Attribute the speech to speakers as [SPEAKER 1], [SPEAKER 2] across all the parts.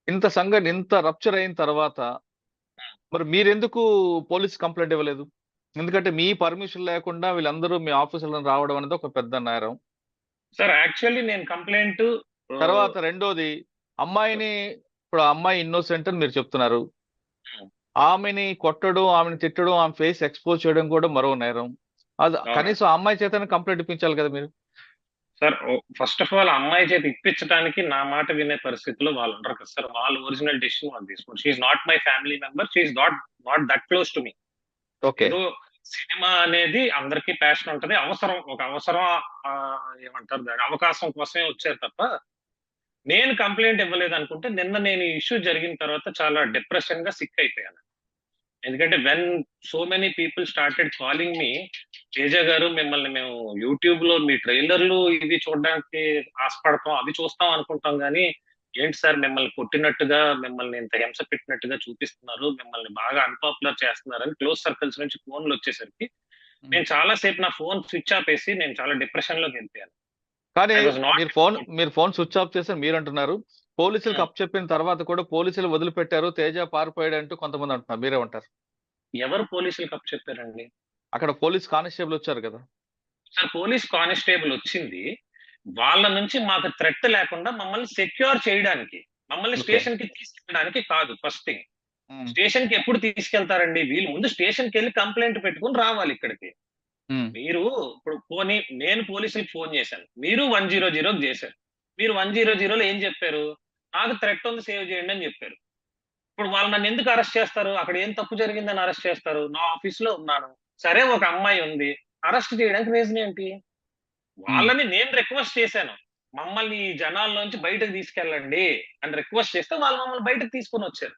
[SPEAKER 1] ఇంత రప్చర్ అయిన తర్వాత మరి మీరెందుకు పోలీస్ కంప్లైంట్ ఇవ్వలేదు? ఎందుకంటే మీ పర్మిషన్ లేకుండా వీళ్ళందరూ మీ ఆఫీసులను రావడం అనేది ఒక పెద్ద నేరం.
[SPEAKER 2] సార్ యాక్చువల్లీ నేను కంప్లైంట్
[SPEAKER 1] తర్వాత రెండోది, అమ్మాయిని ఇప్పుడు ఆ అమ్మాయి ఇన్నోసెంట్ అని మీరు చెప్తున్నారు. ఆమెని కొట్టడం, ఆమెను తిట్టడం, ఆమె ఫేస్ ఎక్స్పోజ్ చేయడం కూడా మరో నేరం. అది
[SPEAKER 2] అవునండి
[SPEAKER 1] కనీసం ఆ అమ్మాయి చేతనే కంప్లైంట్ ఇప్పించాలి కదా మీరు.
[SPEAKER 2] సార్. ఫస్ట్ ఆఫ్ ఆల్ అమ్మాయి చేతి ఇప్పించడానికి నా మాట వినే పరిస్థితిలో వాళ్ళు ఉండరు కదా సార్. వాళ్ళ ఒరిజినల్ డెసిషన్ వాళ్ళు తీసుకోండి. She's not my family member, she's not that close to me.
[SPEAKER 1] Okay.
[SPEAKER 2] ఏదో సినిమా అనేది అందరికీ ప్యాషన్ ఉంటది, అవసరం ఒక అవసరం, ఆ, ఏమంటారు దాని అవకాశం కోసమే వచ్చారు తప్ప నేను కంప్లైంట్ ఇవ్వలేదు అనుకుంటే. నిన్న నేను ఈ ఇష్యూ జరిగిన తర్వాత చాలా డిప్రెషన్ గా సిక్ అయిపోయాను. ఎందుకంటే when so many people started calling మీ, తేజ గారు మిమ్మల్ని మేము యూట్యూబ్ లో మీ ట్రైలర్లు ఇవి చూడడానికి ఆశపడతాం, అవి చూస్తాం అనుకుంటాం కానీ ఏంటి సార్ మిమ్మల్ని కొట్టినట్టుగా, మిమ్మల్ని ఇంత హింస పెట్టినట్టుగా చూపిస్తున్నారు, మిమ్మల్ని బాగా అన్పాపులర్ చేస్తున్నారని క్లోజ్ సర్కిల్స్ నుంచి ఫోన్లు వచ్చేసరికి
[SPEAKER 1] ఉమ్.
[SPEAKER 2] నేను చాలా సేపు నా ఫోన్ స్విచ్ ఆఫ్ వేసి నేను చాలా డిప్రెషన్ లోకి వెళ్ళిపోయాను.
[SPEAKER 1] కానీ
[SPEAKER 2] ఐ వాజ్ నాట్.
[SPEAKER 1] మీరు ఫోన్ స్విచ్ ఆఫ్ చేసి మీరు అంటున్నారు. పోలీసులకు అప్పచెప్పిన తర్వాత కూడా పోలీసులు వదిలిపెట్టారు, తేజ పారిపోయాడు అంటూ కొంతమంది అంటున్నారు. మీరే ఉంటారు.
[SPEAKER 2] ఎవరు పోలీసులకు అప్పు చెప్పారండి?
[SPEAKER 1] అక్కడ పోలీస్ కానిస్టేబుల్ వచ్చారు కదా.
[SPEAKER 2] సార్ పోలీస్ కానిస్టేబుల్ వచ్చింది వాళ్ళ నుంచి మాకు థ్రెట్ లేకుండా మమ్మల్ని సెక్యూర్ చేయడానికి, మమ్మల్ని
[SPEAKER 1] ఓకే.
[SPEAKER 2] స్టేషన్ కి తీసుకెళ్ళడానికి కాదు. ఫస్ట్ థింగ్, స్టేషన్ కి ఎప్పుడు తీసుకెళ్తారండి? వీళ్ళు ముందు స్టేషన్ కి వెళ్ళి కంప్లైంట్ పెట్టుకుని రావాలి ఇక్కడికి. మీరు ఇప్పుడు పోనీ నేను పోలీసులకు ఫోన్ చేశాను, మీరు 100 చేశారు. మీరు 100లో ఏం చెప్పారు? నాకు థ్రెట్ ఉంది, సేవ్ చేయండి అని చెప్పారు. ఇప్పుడు వాళ్ళు నన్ను ఎందుకు అరెస్ట్ చేస్తారు? అక్కడ ఏం తప్పు జరిగిందని అరెస్ట్ చేస్తారు? నా ఆఫీస్ లో ఉన్నాను, సరే ఒక అమ్మాయి ఉంది, అరెస్ట్ చేయడానికి రీజన్ ఏంటి? వాళ్ళని నేను రిక్వెస్ట్ చేశాను, మమ్మల్ని ఈ జనాల్లోంచి బయటకు తీసుకెళ్ళండి అని రిక్వెస్ట్ చేస్తే వాళ్ళు మమ్మల్ని బయటకు తీసుకొని వచ్చారు.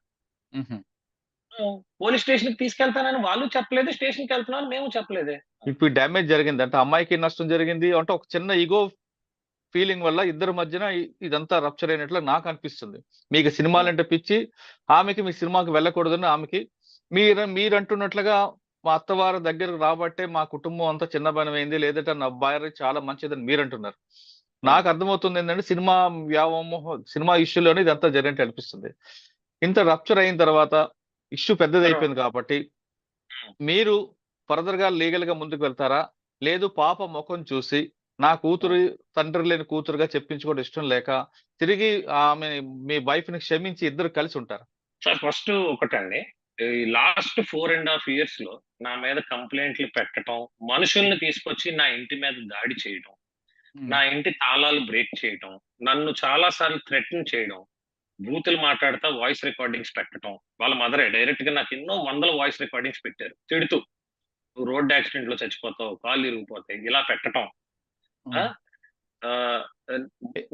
[SPEAKER 2] పోలీస్ స్టేషన్ కి తీసుకెళ్తానని వాళ్ళు చెప్పలేదు, స్టేషన్ కి వెళ్తున్నాను మేము చెప్పలేదే.
[SPEAKER 1] ఇప్పుడు డ్యామేజ్ జరిగింది అంటే అమ్మాయికి నష్టం జరిగింది అంటే ఒక చిన్న ఈగో ఫీలింగ్ వల్ల ఇద్దరి మధ్యన ఇదంతా రప్చర్ అయినట్లు నాకు అనిపిస్తుంది. మీకు సినిమాలంటే పిచ్చి, ఆమెకి మీ సినిమాకి వెళ్ళకూడదని ఆమెకి. మీరు అంటున్నట్లుగా మా అత్తవారి దగ్గరకు రాబట్టే మా కుటుంబం అంతా చిన్నబనమైంది, లేదంటే నా భార్య చాలా మంచిదని మీరు అంటున్నారు. నాకు అర్థమవుతుంది ఏంటంటే సినిమా ఇష్యూలోనే ఇదంతా జరిగినట్టు అనిపిస్తుంది. ఇంత రప్చర్ అయిన తర్వాత ఇష్యూ పెద్దది అయిపోయింది కాబట్టి మీరు ఫర్దర్ గా లీగల్ గా ముందుకు వెళ్తారా? లేదు పాప ముఖం చూసి నా కూతురు తండ్రి లేని కూతురుగా చెప్పించుకోవడం ఇష్టం లేక తిరిగి ఆమె మీ వైఫ్ ని క్షమించి ఇద్దరు కలిసి ఉంటారు?
[SPEAKER 2] సార్ ఫస్ట్ ఒకటండి, ఈ లాస్ట్ 4.5 years లో నా మీద కంప్లైంట్లు పెట్టడం, మనుషుల్ని తీసుకొచ్చి నా ఇంటి మీద దాడి చేయడం, నా ఇంటి తాళాలు బ్రేక్ చేయడం, నన్ను చాలా సార్లు థ్రెటన్ చేయడం, బూతులు మాట్లాడుతా వాయిస్ రికార్డింగ్స్ పెట్టడం. వాళ్ళ మదరే డైరెక్ట్ గా నాకు ఎన్నో వందల వాయిస్ రికార్డింగ్స్ పెట్టారు తిడుతూ, నువ్వు రోడ్ యాక్సిడెంట్ లో చచ్చిపోతావు, కాళ్ళు ఇరిగిపోతాయి, ఇలా పెట్టడం. ఆ, ఆ,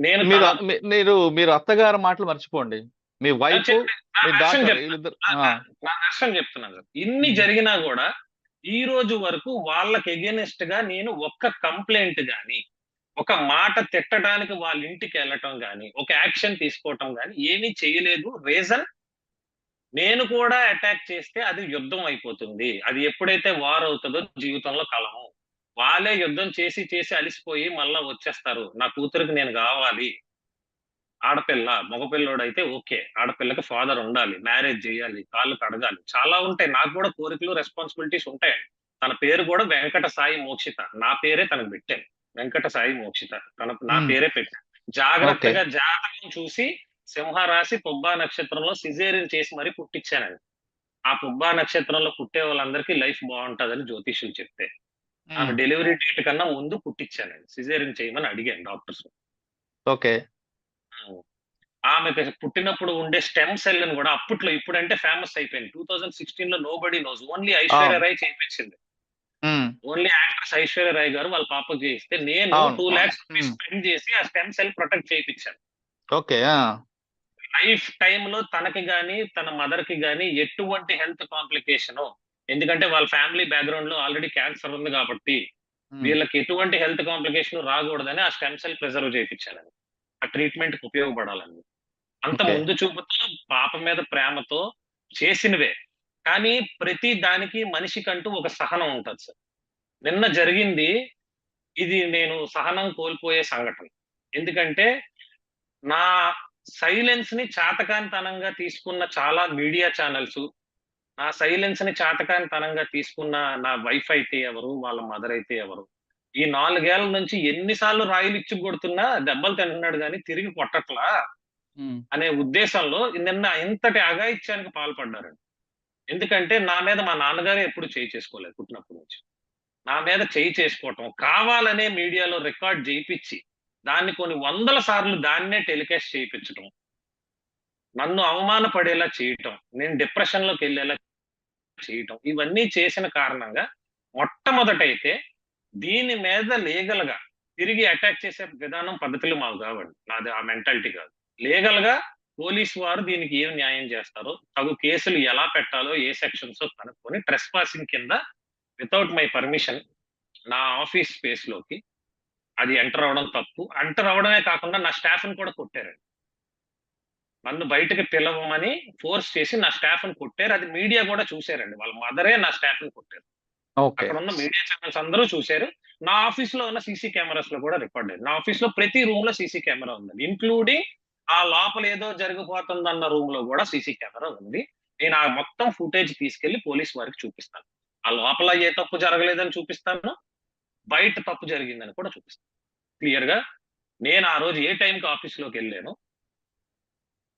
[SPEAKER 2] నేను
[SPEAKER 1] మీరు
[SPEAKER 2] తన
[SPEAKER 1] మీరు మీరు అత్తగారి మాటలు మర్చిపోండి. మీ వైఫ్,
[SPEAKER 2] నా
[SPEAKER 1] మీ
[SPEAKER 2] వెర్షన్
[SPEAKER 1] డాటర్
[SPEAKER 2] చెప్తాను,
[SPEAKER 1] వీళ్ళిద్దరు.
[SPEAKER 2] నా వెర్షన్ చెప్తున్నాను సార్. ఇన్ని జరిగినా కూడా ఈ రోజు వరకు వాళ్ళకి ఎగెనిస్ట్ గా నేను ఒక్క కంప్లైంట్ గాని, ఒక మాట తిట్టడానికి వాళ్ళ ఇంటికి వెళ్ళటం గాని, ఒక యాక్షన్ తీసుకోవటం గాని ఏమీ చేయలేదు. రీజన్, నేను కూడా అటాక్ చేస్తే అది యుద్ధం అయిపోతుంది. అది ఎప్పుడైతే వార్ అవుతుందో జీవితంలో కలము. వాళ్ళే యుద్ధం చేసి చేసి అలిసిపోయి మళ్ళా వచ్చేస్తారు. నా కూతురికి నేను కావాలి. ఆడపిల్ల, మగపిల్లోడైతే ఓకే, ఆడపిల్లకి ఫాదర్ ఉండాలి, మ్యారేజ్ చేయాలి, కాళ్ళు కడగాలి, చాలా ఉంటాయి. నాకు కూడా కోరికలు, రెస్పాన్సిబిలిటీస్ ఉంటాయండి. తన పేరు కూడా వెంకట సాయి మోక్షిత, నా పేరే తనకు పెట్టాను. వెంకట సాయి మోక్షిత, నా పేరే పెట్టాను.
[SPEAKER 1] ఓకే.
[SPEAKER 2] జాగ్రత్తగా జాతకం చూసి సింహరాశి పుబ్బా నక్షత్రంలో సిజేరియన్ చేసి మరీ పుట్టించానండి. ఆ పుబ్బా నక్షత్రంలో పుట్టే వాళ్ళందరికీ లైఫ్ బాగుంటదని జ్యోతిష్యులు చెప్తే ఆమె డెలివరీ డేట్ కన్నా ముందు పుట్టించానండి. సిజేరియన్ చేయమని అడిగాను డాక్టర్స్.
[SPEAKER 1] ఓకే.
[SPEAKER 2] ఆమెకు పుట్టినప్పుడు ఉండే స్టెమ్ సెల్ ని కూడా అప్పట్లో, ఇప్పుడంటే ఫేమస్ అయిపోయింది. 2016 లో nobody knows, only Aishwarya
[SPEAKER 1] అవును.
[SPEAKER 2] రాయ్ చేయించింది.
[SPEAKER 1] Um.
[SPEAKER 2] Only actress Aishwarya Rai గారు వాళ్ళ పాపకు చేయిస్తే నేను
[SPEAKER 1] అవును.
[SPEAKER 2] 2 lakhs స్పెండ్ చేసి ఆ స్టెమ్ సెల్ ప్రొటెక్ట్ చేయించాను.
[SPEAKER 1] ఓకే.
[SPEAKER 2] లైఫ్ టైమ్ లో తనకి గాని తన మదర్ కి గాని ఎటువంటి హెల్త్ కాంప్లికేషన్, ఎందుకంటే వాళ్ళ ఫ్యామిలీ బ్యాక్గ్రౌండ్ లో ఆల్రెడీ క్యాన్సర్ ఉంది కాబట్టి వీళ్ళకి ఎటువంటి హెల్త్ కాంప్లికేషన్ రాకూడదని ఆ స్టెమ్ సెల్ ప్రిజర్వ్ చేయించాను. ఆ ట్రీట్మెంట్ కి ఉపయోగపడాలని అంత
[SPEAKER 1] ఓకే.
[SPEAKER 2] ముందు చూపుతో, పాప మీద ప్రేమతో చేసినవే. కానీ ప్రతి దానికి మనిషికంటూ ఒక సహనం ఉంటుంది సార్. నిన్న జరిగింది ఇది నేను సహనం కోల్పోయే సంఘటన. ఎందుకంటే నా సైలెన్స్ ని చాతకానితనంగా తీసుకున్న చాలా మీడియా ఛానల్స్, నా సైలెన్స్ ని చాతకానితనంగా తీసుకున్న నా వైఫ్ అయితే ఎవరు, వాళ్ళ మదర్ అయితే ఎవరు, ఈ 4 ఏళ్ల నుంచి ఎన్ని సార్లు రాయిలు ఇచ్చి కొడుతున్నా దెబ్బలు తింటున్నాడు గాని తిరిగి కొట్టట్లా
[SPEAKER 1] హ్మ్.
[SPEAKER 2] అనే ఉద్దేశంలో నిన్న ఇంతటి అఘాయిత్యానికి పాల్పడ్డారండి. ఎందుకంటే నా మీద మా నాన్నగారే ఎప్పుడు చేయి చేసుకోలేదు పుట్టినప్పటి నుంచి. నా మీద చేయి చేసుకోవటం, కావాలనే మీడియాలో రికార్డ్ చేయిపిచ్చి, దాన్ని కొన్ని వందల సార్లు దాన్నే టెలికాస్ట్ చేయిపించటం, నన్ను అవమానపడేలా చేయటం, నేను డిప్రెషన్‌లోకెళ్ళేలా చేయటం, ఇవన్నీ చేసిన కారణంగా మొట్టమొదటైతే దీని మీద లీగల్‌గా తిరిగి అటాక్ చేసే విధానం, పద్ధతులు మాకు కావండి. నాది ఆ మెంటాలిటీ కాదు. లీగల్‌గా పోలీసు వారు దీనికి ఏం న్యాయం చేస్తారో, తగు కేసులు ఎలా పెట్టాలో, ఏ సెక్షన్సో కనుక్కొని ట్రెస్పాసింగ్ కింద వితౌట్ మై పర్మిషన్ నా ఆఫీస్ స్పేస్‌లోకి అది ఎంటర్ అవ్వడం తప్పు. ఎంటర్ అవ్వడమే కాకుండా నా స్టాఫ్‌ని కూడా కొట్టారండి. నన్ను బయటకి పిలవమని ఫోర్స్ చేసి నా స్టాఫ్‌ని కొట్టారు. అది మీడియా కూడా చూసారండి. వాళ్ళ మదరే నా స్టాఫ్‌ని కొట్టారు.
[SPEAKER 1] ఓకే.
[SPEAKER 2] అక్కడున్న మీడియా ఛానెల్స్ అందరూ చూసారు. నా ఆఫీస్‌లో ఉన్న సీసీ కెమెరాస్‌లో కూడా రికార్డ్ అయింది. నా ఆఫీస్‌లో ప్రతి రూమ్‌లో సీసీ కెమెరా ఉందండి. ఇంక్లూడింగ్ ఆ లోపల ఏదో జరిగిపోతుందన్న రూమ్‌లో కూడా సీసీ కెమెరా ఉంది. నేను ఆ మొత్తం ఫుటేజ్ తీసుకెళ్ళి పోలీస్ వారికి చూపిస్తాను. ఆ లోపల ఏ తప్పు జరగలేదని చూపిస్తాను. బయట తప్పు జరిగిందని కూడా చూపిస్తాను. క్లియర్‌గా నేను ఆ రోజు ఏ టైంకి ఆఫీస్‌లోకెళ్ళాను,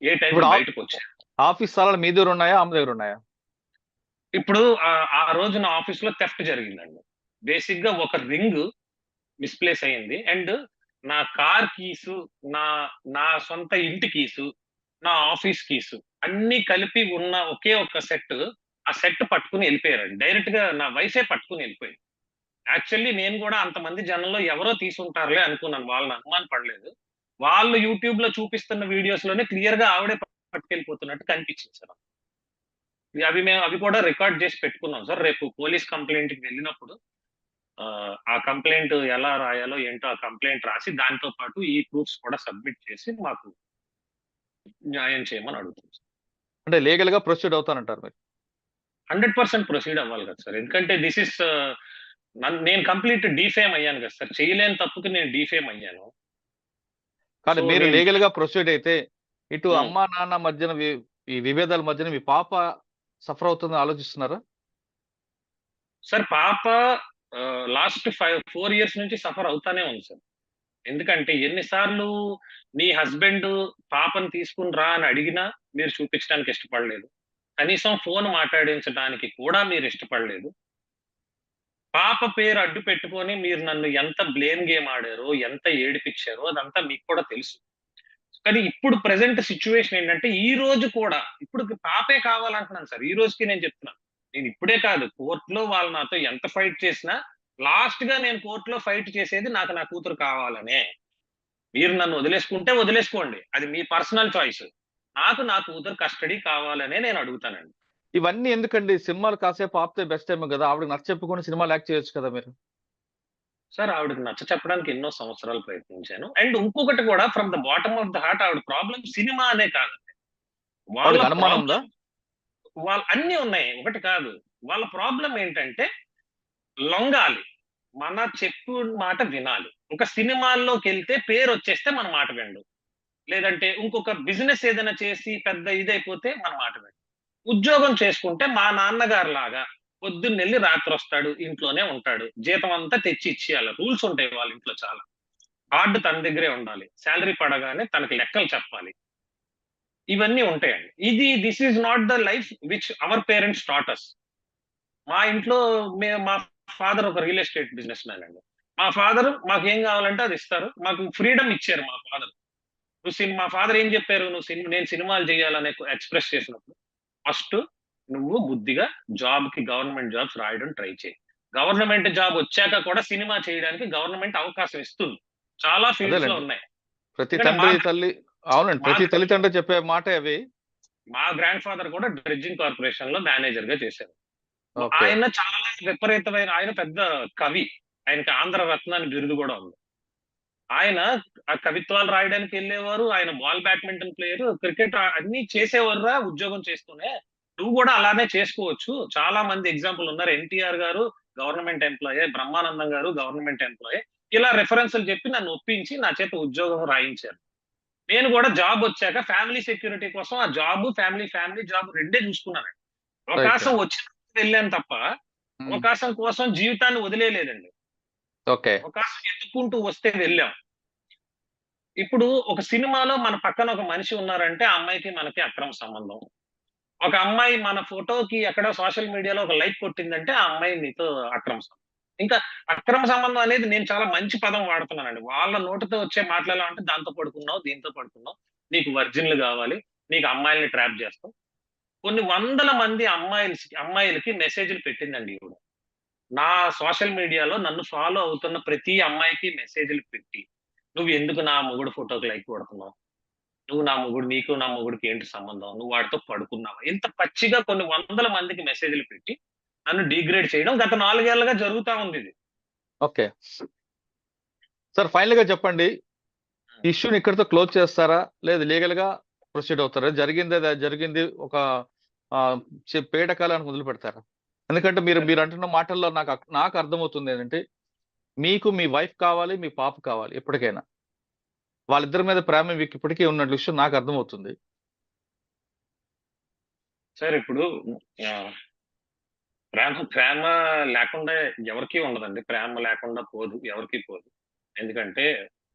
[SPEAKER 2] ఏ టైంకి
[SPEAKER 1] ఇప్పుడు
[SPEAKER 2] బయటకొచ్చాను.
[SPEAKER 1] ఆఫీస్ స్థలాలు మీ దగ్గర ఉన్నాయా? ఆమె దగ్గర ఉన్నాయా?
[SPEAKER 2] ఇప్పుడు ఆ రోజు నా ఆఫీస్‌లో థెఫ్ట్ జరిగిందండి. బేసిక్‌గా ఒక రింగ్ మిస్‌ప్లేస్ అయింది. అండ్ నా కార్ కీసు, నా నా సొంత ఇంటి కీసు, నా ఆఫీస్ కీసు అన్నీ కలిపి ఉన్న ఒకే ఒక్క సెట్. ఆ సెట్ పట్టుకొని ఎళ్ళిపోయారండి. డైరెక్ట్‌గా నా వైఫే పట్టుకొని ఎళ్ళిపోయింది. యాక్చువల్లీ నేను గూడా అంతమంది జనంలో ఎవరో తీసుంటారులే అనుకున్నాను. వాళ్ళని అనుమాన పడలేదు. వాళ్ళు యూట్యూబ్‌లో చూపిస్తున్న వీడియోస్‌లోనే క్లియర్‌గా ఆవిడే పట్టుకెళ్ళిపోతున్నట్టు కనిపించింది సార్. అవి కూడా రికార్డ్ చేసి పెట్టుకున్నాం సార్. రేపు పోలీస్ కంప్లెయింట్‌కి వెళ్ళినప్పుడు ఆ కంప్లెయింట్ ఎలా రాయాలో ఏంటో ఆ కంప్లెయింట్ రాసి దాంతో పాటు ఈ ప్రూఫ్స్ కూడా సబ్మిట్ చేసి మాకు న్యాయం చేయమని అడుగుతున్నాం.
[SPEAKER 1] అంటే లీగల్‌గా ప్రొసీడ్ అవుతానంటారు మీరు.
[SPEAKER 2] 100% ప్రొసీడ్ అవ్వాలి కదా సార్. ఎందుకంటే దిస్ ఇస్ నేను కంప్లీట్ డీఫేమ్ అయ్యాను కదా సార్. చేయలేని తప్పుకి నేను డీఫేమ్ అయ్యాను.
[SPEAKER 1] కానీ
[SPEAKER 2] సో
[SPEAKER 1] మీరు
[SPEAKER 2] నేను
[SPEAKER 1] లీగల్‌గా ప్రొసీడ్ అయితే ఇటు
[SPEAKER 2] హ్మ్.
[SPEAKER 1] అమ్మా, నాన్న మధ్యన ఈ విభేదాల మధ్యన మీ పాప సఫర్ అవుతుందని ఆలోచిస్తున్నారా?
[SPEAKER 2] సార్ పాప లాస్ట్ 4 ఇయర్స్ నుంచి సఫర్ అవుతానే ఉంది సార్. ఎందుకంటే ఎన్ని సార్లు నీ హస్బెండ్ పాపని తీసుకొని రా అని అడిగినా మీరు చూపించడానికి ఇష్టపడలేదు. కనీసం ఫోన్ మాట్లాడించడానికి కూడా మీరు ఇష్టపడలేదు. పాప పేరు అడ్డు పెట్టుకొని మీరు నన్ను ఎంత బ్లేమ్ గేమ్ ఆడారో, ఎంత ఏడిపిచ్చారో అదంతా మీకు కూడా తెలుసు. కానీ ఇప్పుడు ప్రెజెంట్ సిట్యుయేషన్ ఏంటంటే, ఈ రోజు కూడా ఇప్పుడు పాపే కావాలంటున్నాను సార్. ఈ రోజుకి నేను చెప్తున్నాను. నేను ఇప్పుడే కాదు కోర్ట్‌లో వాళ్ళు నాతో ఎంత ఫైట్ చేసినా, లాస్ట్‌గా నేను కోర్ట్‌లో ఫైట్ చేసేది నాకు నా కూతురు కావాలనే. మీరు నన్ను వదిలేసుకుంటే వదిలేసుకోండి. అది మీ పర్సనల్ చాయిస్. నాకు నా కూతురు కస్టడీ కావాలనే నేను అడుగుతానండి.
[SPEAKER 1] ఇవన్నీ ఎందుకండి? సినిమాలు కాసేపు ఆపితే బెస్ట్ ఏమో గదా! ఆవిడకి నచ్చచెప్పుకొని సినిమాలు యాక్ట్ చేయొచ్చు కదా మీరు.
[SPEAKER 2] సార్ ఆవిడకి నచ్చచెప్పడానికి ఎన్నో సంవత్సరాలు ప్రయత్నించాను. అండ్ ఇంకొకటి కూడా from the bottom of the heart ఆవిడ ప్రాబ్లమ్ సినిమా అనే కాదండి. వాళ్ళ
[SPEAKER 1] ఆవిడకి అనుమానం ఉందా?
[SPEAKER 2] ప్రాబ్లమ్ అన్నీ ఉన్నాయి. ఒకటి కాదు. వాళ్ళ ప్రాబ్లమ్ ఏంటంటే లొంగాలి. మన చెప్పు మాట వినాలి. ఒక సినిమాల్లోకెళ్తే పేరొచ్చేస్తే మన మాట వినడు. లేదంటే ఇంకొక బిజినెస్ ఏదైనా చేసి పెద్ద ఇదైపోతే మన మాట వినడు. ఉద్యోగం చేసుకుంటే మా నాన్నగారిలాగా పొద్దున్నెళ్లి రాత్రొస్తాడు. ఇంట్లోనే ఉంటాడు. జీతం అంతా తెచ్చి ఇచ్చేయాలి. రూల్స్ ఉంటాయి వాళ్ళ ఇంట్లో చాలా. కార్డ్ తన దగ్గరే ఉండాలి. సాలరీ పడగానే తనకి లెక్కలు చెప్పాలి. ఇవన్నీ ఉంటాయండి. This is not the life which our parents taught us. మా ఇంట్లో మా ఫాదర్ ఒక రియల్ ఎస్టేట్ బిజినెస్ మ్యాన్ అండి. మా ఫాదర్ మాకేం కావాలంటే అది ఇస్తారు. మాకు ఫ్రీడమ్ ఇచ్చారు మా ఫాదర్. మా ఫాదర్ ఏం చెప్పారు? నేను సినిమాలు చేయాలని ఎక్స్‌ప్రెస్ చేసినప్పుడు, ఫస్ట్ నువ్వు బుద్ధిగా గవర్నమెంట్ జాబ్స్ రాయడం ట్రై చెయి. గవర్నమెంట్ జాబ్ వచ్చాక కూడా సినిమా చేయడానికి గవర్నమెంట్ అవకాశం ఇస్తుంది. చాలా ఫీల్డ్స్‌లో
[SPEAKER 1] అదేలెండి.
[SPEAKER 2] ఉన్నాయి.
[SPEAKER 1] ప్రతి
[SPEAKER 2] ఎందుకంటే
[SPEAKER 1] తండ్రి, తల్లి అవునండి.
[SPEAKER 2] మా
[SPEAKER 1] ప్రతి తల్లితండ్రి చెప్పే మాటే అవి.
[SPEAKER 2] మా గ్రాండ్ ఫాదర్ కూడా డ్రెడ్జింగ్ కార్పొరేషన్‌లో మేనేజర్‌గా చేశారు.
[SPEAKER 1] ఓకే.
[SPEAKER 2] ఆయన చాలా విపరీతమైన ఆయన పెద్ద కవి. ఆయనకి ఆంధ్ర రత్న అని బిరుదు గూడా ఉంది. ఆయన ఆ కవిత్వాలు రాయడానికి ఎళ్ళేవారు. ఆయన బాల్ బ్యాడ్మింటన్ ప్లేయర్, క్రికెట్ అన్నీ చేసేవారురా ఉద్యోగం చేస్తూనే. నువ్వు గూడా అలానే చేసుకోవచ్చు. చాలా మంది ఎగ్జాంపుల్ ఉన్నారు. ఎన్టీఆర్ గారు గవర్నమెంట్ ఎంప్లాయే, బ్రహ్మానందం గారు గవర్నమెంట్ ఎంప్లాయే. ఇలా రిఫరెన్స్‌లు చెప్పి నన్ను ఒప్పించి నా చేత ఉద్యోగం రాయించారు. నేను కూడా జాబ్ వచ్చాక ఫ్యామిలీ సెక్యూరిటీ కోసం ఆ జాబ్, ఫ్యామిలీ జాబ్ రెండే చూసుకున్నాను.
[SPEAKER 1] రైట్.
[SPEAKER 2] అవకాశం వచ్చిన వెళ్ళాను తప్ప అవకాశం కోసం జీవితాన్ని వదిలేయలేదండి.
[SPEAKER 1] ఓకే.
[SPEAKER 2] అవకాశం ఎత్తుకుంటూ వస్తే వెళ్ళాం. ఇప్పుడు ఒక సినిమాలో మన పక్కన ఒక మనిషి ఉన్నారంటే ఆ అమ్మాయికి మనకి అక్రమ సంబంధం. ఒక అమ్మాయి మన ఫోటోకి ఎక్కడో సోషల్ మీడియాలో ఒక లైక్ కొట్టిందంటే ఆ అమ్మాయి నీతో అక్రమ సంబంధం. ఇంకా అక్రమ సంబంధం అనేది నేను చాలా మంచి పదం వాడుతున్నానండి. వాళ్ళ నోటితో వచ్చే మాటలు ఎలా అంటే దాంతో పడుకున్నావు, దీంతో పడుకున్నావు, నీకు వర్జిన్‌లు గావాలి, నీకు అమ్మాయిల్ని ట్రాప్ చేస్తాం. కొన్ని వందల మంది అమ్మాయిలకి మెసేజ్‌లు పెట్టిందండి ఈవిడ. నా సోషల్ మీడియాలో నన్ను ఫాలో అవుతున్న ప్రతి అమ్మాయికి మెసేజ్‌లు పెట్టి, "నువ్వెందుకు నా మొగుడు ఫోటోకి లైక్ కొడుతున్నావు? నీకు నా మొగుడికి ఏంటి సంబంధం? నువ్వు వాడితో పడుకున్నావా?" ఇంత పచ్చిగా కొన్ని వందల మందికి మెసేజ్‌లు పెట్టి, నన్ను డిగ్రేడ్ చేయడం గత 4 ఏళ్లుగా జరుగుతా ఉందిది.
[SPEAKER 1] ఓకే. సార్ ఫైనల్‌గా చెప్పండి. ఇష్యూని ఇక్కడితో క్లోజ్ చేస్తారా? లేదు లీగల్‌గా ప్రొసీడ్ అవుతారా? జరిగింది జరిగింది. ఒక ఆహ్, పీడకలాన్ని మొదలుపెడతారా? ఎందుకంటే మీరంటున్న మాటల్లో నాకు అర్థమవుతుంది ఏంటంటే, మీకు మీ వైఫ్ కావాలి, మీ పాప కావాలి ఎప్పటికైనా. వాళ్ళిద్దరి మీద ప్రేమ మీకిప్పటికీ ఉన్న విషయం నాకు అర్థమవుతుంది.
[SPEAKER 2] సార్ ఇప్పుడు ఆహ్, ప్రేమ లేకుండా ఎవరికీ ఉండదండి. ప్రేమ లేకుండా పోదు. ఎవరికీ పోదు. ఎందుకంటే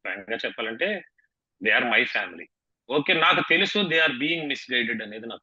[SPEAKER 2] ఫ్రాంక్‌గా చెప్పాలంటే they are my family. Okay. నాకు తెలుసు దే ఆర్ బీయింగ్ మిస్‌గైడెడ్ అనేది నాకు